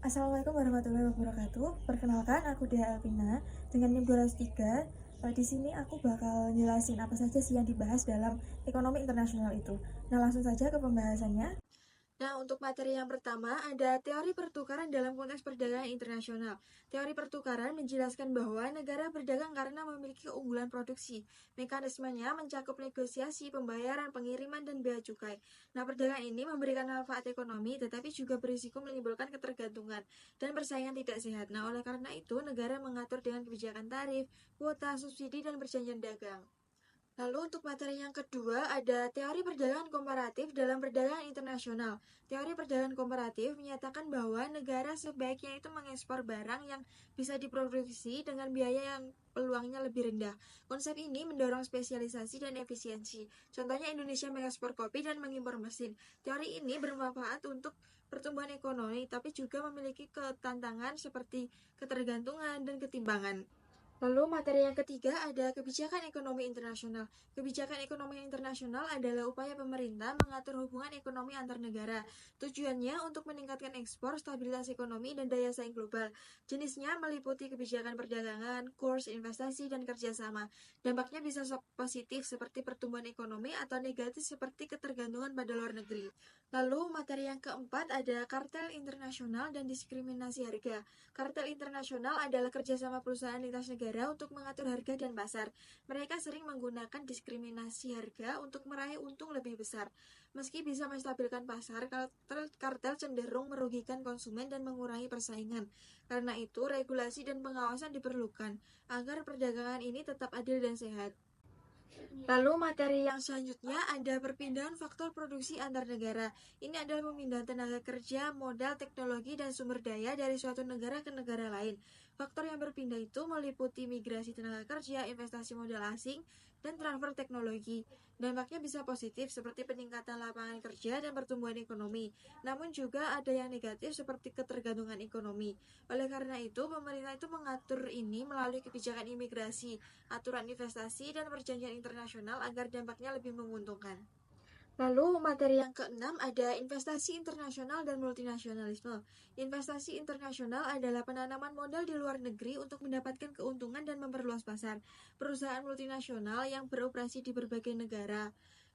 Assalamualaikum warahmatullahi wabarakatuh. Perkenalkan, aku Dea Alvina dengan NIM 203. Di sini aku bakal jelasin apa saja sih yang dibahas dalam ekonomi internasional itu. Nah, langsung saja ke pembahasannya. Nah, untuk materi yang pertama ada teori pertukaran dalam konteks perdagangan internasional. Teori pertukaran menjelaskan bahwa negara berdagang karena memiliki keunggulan produksi. Mekanismenya mencakup negosiasi, pembayaran, pengiriman, dan bea cukai. Nah, perdagangan ini memberikan manfaat ekonomi, tetapi juga berisiko menimbulkan ketergantungan dan persaingan tidak sehat. Nah, oleh karena itu, negara mengatur dengan kebijakan tarif, kuota, subsidi, dan perjanjian dagang. Lalu untuk materi yang kedua ada teori perdagangan komparatif dalam perdagangan internasional. Teori perdagangan komparatif menyatakan bahwa negara sebaiknya itu mengekspor barang yang bisa diproduksi dengan biaya yang peluangnya lebih rendah. Konsep ini mendorong spesialisasi dan efisiensi. Contohnya Indonesia mengekspor kopi dan mengimpor mesin. Teori ini bermanfaat untuk pertumbuhan ekonomi, tapi juga memiliki ketantangan seperti ketergantungan dan ketimbangan. Lalu materi yang ketiga ada kebijakan ekonomi internasional. Kebijakan ekonomi internasional adalah upaya pemerintah mengatur hubungan ekonomi antar negara. Tujuannya untuk meningkatkan ekspor, stabilitas ekonomi, dan daya saing global. Jenisnya meliputi kebijakan perdagangan, kurs, investasi, dan kerjasama. Dampaknya bisa positif seperti pertumbuhan ekonomi atau negatif seperti ketergantungan pada luar negeri. Lalu materi yang keempat ada kartel internasional dan diskriminasi harga. Kartel internasional adalah kerjasama perusahaan lintas negara untuk mengatur harga dan pasar. Mereka sering menggunakan diskriminasi harga untuk meraih untung lebih besar. Meski bisa menstabilkan pasar, kartel cenderung merugikan konsumen dan mengurangi persaingan. Karena itu, regulasi dan pengawasan diperlukan agar perdagangan ini tetap adil dan sehat. Lalu materi yang selanjutnya ada perpindahan faktor produksi antar negara. Ini adalah pemindahan tenaga kerja, modal, teknologi, dan sumber daya dari suatu negara ke negara lain. Faktor yang berpindah itu meliputi migrasi tenaga kerja, investasi modal asing, dan transfer teknologi. Dampaknya bisa positif seperti peningkatan lapangan kerja dan pertumbuhan ekonomi. Namun juga ada yang negatif seperti ketergantungan ekonomi. Oleh karena itu, pemerintah itu mengatur ini melalui kebijakan imigrasi, aturan investasi, dan perjanjian internasional agar dampaknya lebih menguntungkan. Lalu materi yang keenam ada investasi internasional dan multinasionalisme. Investasi internasional adalah penanaman modal di luar negeri untuk mendapatkan keuntungan dan memperluas pasar. Perusahaan multinasional yang beroperasi di berbagai negara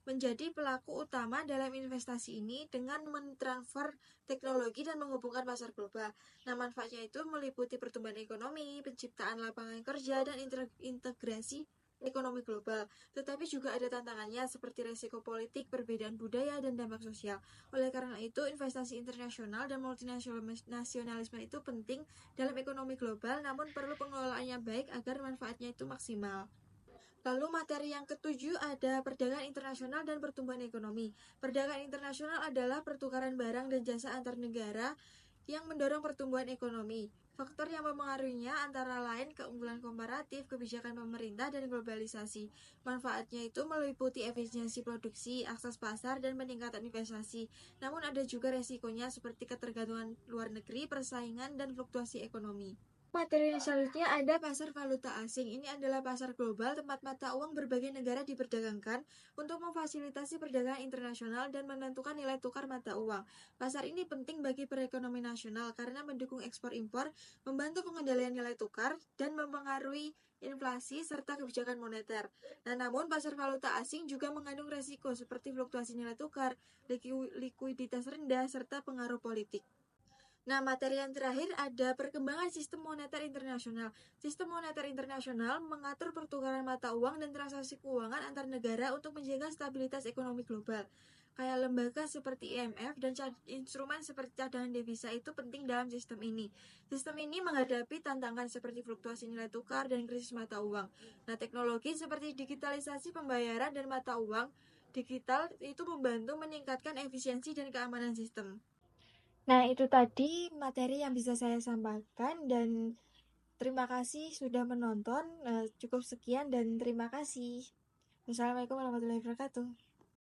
menjadi pelaku utama dalam investasi ini dengan mentransfer teknologi dan menghubungkan pasar global. Nah, manfaatnya itu meliputi pertumbuhan ekonomi, penciptaan lapangan kerja, dan integrasi ekonomi global. Tetapi juga ada tantangannya seperti resiko politik, perbedaan budaya, dan dampak sosial. Oleh karena itu, investasi internasional dan multinasionalisme itu penting dalam ekonomi global, namun perlu pengelolaannya baik agar manfaatnya itu maksimal. Lalu materi yang ketujuh ada perdagangan internasional dan pertumbuhan ekonomi. Perdagangan internasional adalah pertukaran barang dan jasa antar negara yang mendorong pertumbuhan ekonomi. Faktor yang mempengaruhinya antara lain keunggulan komparatif, kebijakan pemerintah, dan globalisasi. Manfaatnya itu meliputi efisiensi produksi, akses pasar, dan peningkatan investasi. Namun ada juga resikonya seperti ketergantungan luar negeri, persaingan, dan fluktuasi ekonomi. Materi yang selanjutnya ada pasar valuta asing. Ini adalah pasar global tempat mata uang berbagai negara diperdagangkan untuk memfasilitasi perdagangan internasional dan menentukan nilai tukar mata uang. Pasar ini penting bagi perekonomian nasional karena mendukung ekspor impor, membantu pengendalian nilai tukar, dan mempengaruhi inflasi serta kebijakan moneter. Nah, namun pasar valuta asing juga mengandung resiko seperti fluktuasi nilai tukar, likuiditas rendah, serta pengaruh politik. Nah, materi yang terakhir ada perkembangan sistem moneter internasional. Sistem moneter internasional mengatur pertukaran mata uang dan transaksi keuangan antar negara untuk menjaga stabilitas ekonomi global. Kayak lembaga seperti IMF dan instrumen seperti cadangan devisa itu penting dalam sistem ini. Sistem ini menghadapi tantangan seperti fluktuasi nilai tukar dan krisis mata uang. Nah, teknologi seperti digitalisasi pembayaran dan mata uang digital itu membantu meningkatkan efisiensi dan keamanan sistem. Nah, itu tadi materi yang bisa saya sampaikan dan terima kasih sudah menonton. Cukup sekian dan terima kasih. Wassalamualaikum warahmatullahi wabarakatuh.